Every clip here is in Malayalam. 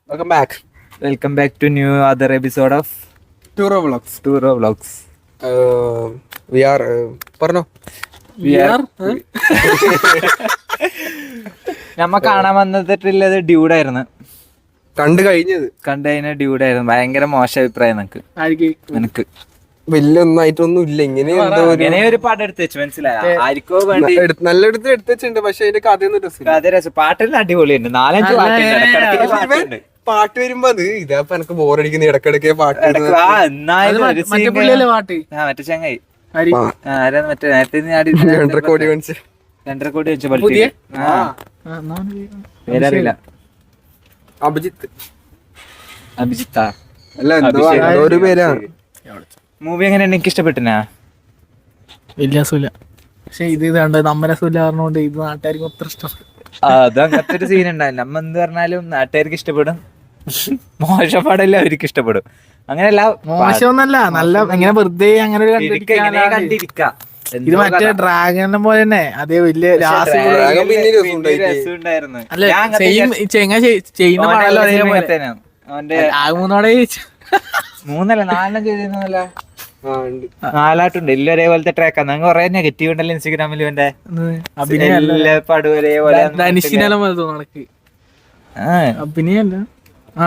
Welcome back to new other episode of Turo Vlogs. We are നമ്മ കാണാൻ വന്നിട്ടുള്ളത് ഡ്യൂഡായിരുന്നു. കണ്ടു കഴിഞ്ഞ ഡ്യൂഡായിരുന്നു. ഭയങ്കര മോശം അഭിപ്രായം നിനക്ക് വലിയ ഒന്നായിട്ടൊന്നും ഇല്ല. ഇങ്ങനെ ഒരു പാട്ട് എടുത്ത് വെച്ചു, മനസ്സിലായോ? ആർക്കോ വേണ്ടി നല്ല എടുത്ത് എടുത്തുണ്ട്. പക്ഷെ അതിന്റെ കഥയൊന്നും രസം. പാട്ടെല്ലാം അടിപൊളിയുണ്ട്. 4-5 പാട്ടുണ്ട്. പാട്ട് വരുമ്പോ അത് ഇതാ എനിക്ക് ബോറടിക്കുന്ന ഇടക്കിടക്ക് പാട്ട് മറ്റേ ചങ്ങായി മറ്റേ നേരത്തെ 2.5 കോടി കാണിച്ചു 2.5 കോടി വെച്ച പേരറിയില്ല. അഭിജിത്താ അല്ല ഒരു പേരാണ്. മൂവി എങ്ങനെ എനിക്ക് ഇഷ്ടപ്പെട്ടിനാ? വലിയ രസമില്ല. പക്ഷെ ഇത് കണ്ട നമ്മ രസമില്ല പറഞ്ഞോണ്ട് ഇത് നാട്ടുകാർക്ക് അത്ര ഇഷ്ടപ്പെട്ടു. അത് അങ്ങനത്തെ ഒരു സീൻ ഉണ്ടാവില്ല. നമ്മ എന്ത് പറഞ്ഞാലും നാട്ടുകാർക്ക് ഇഷ്ടപ്പെടും, മോശം പാടല്ല അവർക്ക് ഇഷ്ടപ്പെടും. അങ്ങനെയല്ല, മോശമൊന്നല്ല, നല്ല ഇങ്ങനെ വെറുതെ അങ്ങനെ കണ്ടിരിക്കാം. ഇത് മറ്റേ ഡ്രാഗനെ പോലെ തന്നെ അതേ വലിയ രസമുണ്ടായിരുന്നു. ചെയ്യുന്ന മൂന്നോടെ 4 ചെയ്തിരുന്നല്ല, 4 ഇല്ല ഒരേപോലത്തെ ട്രാക്കാണ്. അങ്ങ് കൊറേ നെഗറ്റീവ് ഉണ്ടല്ലോ ഇൻസ്റ്റാഗ്രാമിൽ. ഇവന്റെ പടം ഒരേപോലെ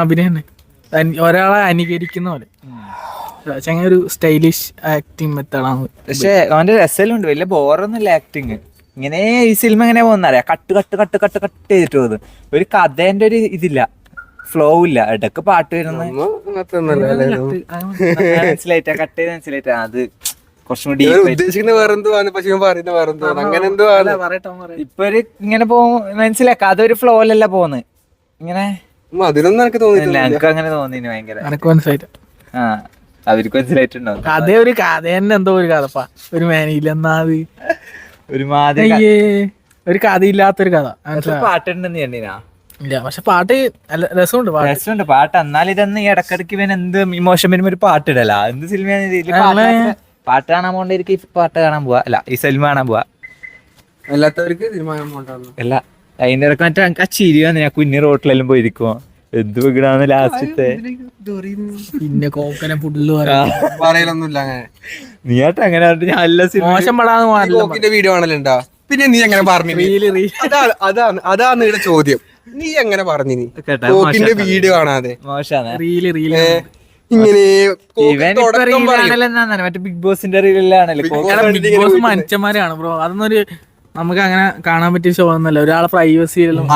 അഭിനയല്ല, ഒരാളെ അനുകരിക്കുന്ന പോലെ ചങ്ങ ഒരു സ്റ്റൈലിഷ് ആക്ടിങ് മെത്തേഡാണ്. പക്ഷെ അവന്റെ രസമുണ്ട്, വലിയ ബോറൊന്നുമില്ല ആക്ടിങ്. ഇങ്ങനെ ഈ സിനിമ എങ്ങനെ പോകുന്നറിയാം, കട്ട് ചെയ്തിട്ട് പോകുന്നത്. ഒരു കഥേന്റെ ഒരു ഇതില്ല, ഫ്ലോ ഇല്ല. ഇടക്ക് പാട്ട് വരുന്ന മനസ്സിലായിട്ടാ, കട്ട് ചെയ്ത് മനസ്സിലായിട്ടാ. അത് കുറച്ചും കൂടി ഇപ്പൊ ഒരു ഇങ്ങനെ പോകും, മനസ്സിലാക്ക. അതൊരു ഫ്ലോയിലല്ല പോകുന്നത്. ഇങ്ങനെ എനിക്ക് അങ്ങനെ തോന്നിന് ഭയങ്കര. ആ അവർക്ക് മനസ്സിലായിട്ടുണ്ടോ? കഥ ഒരു കഥ തന്നെ, എന്തോ ഒരു കഥപ്പാ, ഒരു മേനയില്ലെന്നാത് ഒരു മാതിരി ഒരു കഥയില്ലാത്തൊരു കഥ. പാട്ടുണ്ടെന്ന് കണ്ടിനാ? ഇല്ല, പക്ഷെ പാട്ട് രസമുണ്ട്. പാട്ട്. എന്നാലും ഇതൊന്നും ഈ ഇടക്കിടക്ക് ഇവൻ എന്ത് ഇമോഷൻ വരുമ്പോ ഒരു പാട്ടിടല. എന്ത് സിനിമ പാട്ട് കാണാൻ പോകേണ്ടിരിക്കും. ഈ പാട്ട് കാണാൻ പോവാ, അല്ല ഈ സിനിമ കാണാൻ പോവാ. അല്ലാത്തവർക്ക് അല്ല അതിന്റെ ഇടക്ക് മറ്റേ ആ ചിരി വന്ന് ഞാൻ കുഞ്ഞു റോട്ടിലെല്ലാം പോയിരിക്കുമോ, എന്ത് വിടാന്ന് ലാസ്റ്റത്തെ. പിന്നെ കോക്കനെ ഫുഡില് പറയലൊന്നുമില്ല. നീ ആട്ട് അങ്ങനെ മോശം പടാന്ന് വീഡിയോ ആണല്ലോ. പിന്നെ നീ എങ്ങനെ പറഞ്ഞു? അതാണ് ഇവിടെ ചോദ്യം. നീ എങ്ങനെ പറഞ്ഞു? നീ കോക്കിന്റെ വീഡിയോ കാണാതെ ഇങ്ങനെ മറ്റേ ബിഗ് ബോസിന്റെ റീലിലാണല്ലോ. ബിഗ് ബോസ് മനുഷ്യന്മാരാണ് ബ്രോ. അതൊന്നൊരു നമുക്ക് അങ്ങനെ കാണാൻ പറ്റിയ ഷോ ഒന്നല്ല. ഒരാളെ പ്രൈവസിയിലും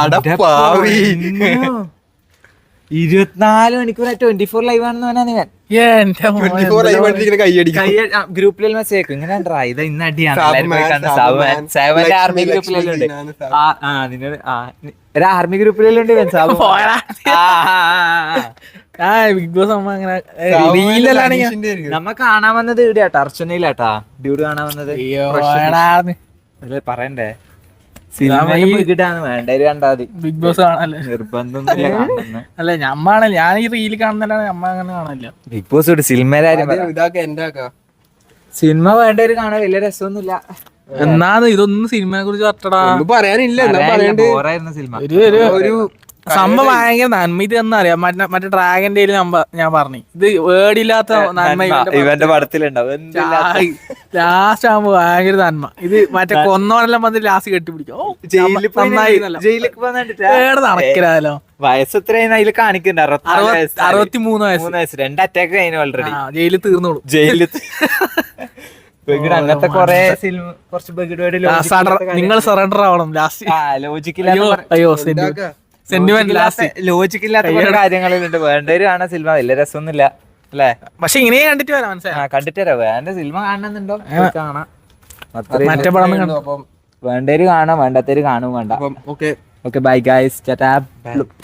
24 മണിക്കൂർ 24 ലൈവ് ആണെന്ന് പറഞ്ഞാൽ ഗ്രൂപ്പിലെല്ലാം മെസ്സേജ് അയക്കും. ഇങ്ങനെ ഇത് ഇന്ന് അടിയാണ്, ആർമി ഗ്രൂപ്പിലെല്ലാം ഉണ്ട്. ഒരു ആർമി ഗ്രൂപ്പിലെല്ലാം ഉണ്ട്. ബിഗ് ബോസ് അങ്ങനെ നമ്മ കാണാൻ വന്നത് ഇവിടെയാട്ടാ, അർച്ചനയിലാട്ടാ ഡ്യൂഡ് കാണാൻ വന്നത്. പറയണ്ടേ? ബിഗ് ബോസ് കാണല്ലേ, നിർബന്ധം. അല്ല ഞമ്മാണല്ലോ, ഞാൻ ഈ റീല് കാണുന്നല്ലാതെ നമ്മ അങ്ങനെ കാണാനില്ല. ബിഗ് ബോസ് സിനിമ വേണ്ടവര് കാണാൻ വലിയ രസമൊന്നുമില്ല. എന്നാന്ന് ഇതൊന്നും സിനിമയെ കുറിച്ച് പറഞ്ഞടാ പറയാനില്ല. ബോറായിരുന്നു സിനിമ. ഒരു സംഭവം ഭയങ്കര നന്മ. ഇത് എന്നറിയാം, മറ്റേ ഡ്രാഗന്റെ ഞാൻ പറഞ്ഞു, ഇത് വേർഡില്ലാത്ത നന്മ ഇവന്റെ പടത്തിലുണ്ടാവും. ലാസ്റ്റ് ആകുമ്പോ ഭയങ്കര നന്മ. ഇത് മറ്റേ കൊന്നോണെല്ലാം വന്ന് ലാസ്റ്റ് കെട്ടിപ്പിടിക്കും. നടക്കില്ലല്ലോ. വയസ്സ് എത്രയാണ് അതിൽ കാണിക്കുന്നുണ്ട്? 63 വയസ്സ്. 2 അറ്റാക്ക് കഴിഞ്ഞു ഓൾറെഡി. ജയിലിൽ തീർന്നോളൂ. അങ്ങനത്തെ കൊറേ സിനിമ കുറച്ച് നിങ്ങൾ സറണ്ടർ ആവണം ലാസ്റ്റ്. ലോജിക്കില്ലാത്ത കാര്യങ്ങളുണ്ട്. വേണ്ടവര് കാണാൻ സിനിമ വലിയ രസമൊന്നുമില്ല അല്ലേ? പക്ഷെ ഇങ്ങനെ കണ്ടിട്ട് വരാം, മനസ്സിലായി. കണ്ടിട്ട് വരാം. വേണ്ട സിനിമ കാണുന്നുണ്ടോ? കാണാം. മറ്റേ പടം വേണ്ടവര് കാണാം, വേണ്ടാത്തവര് കാണും വേണ്ട. Okay bye guys, Tata.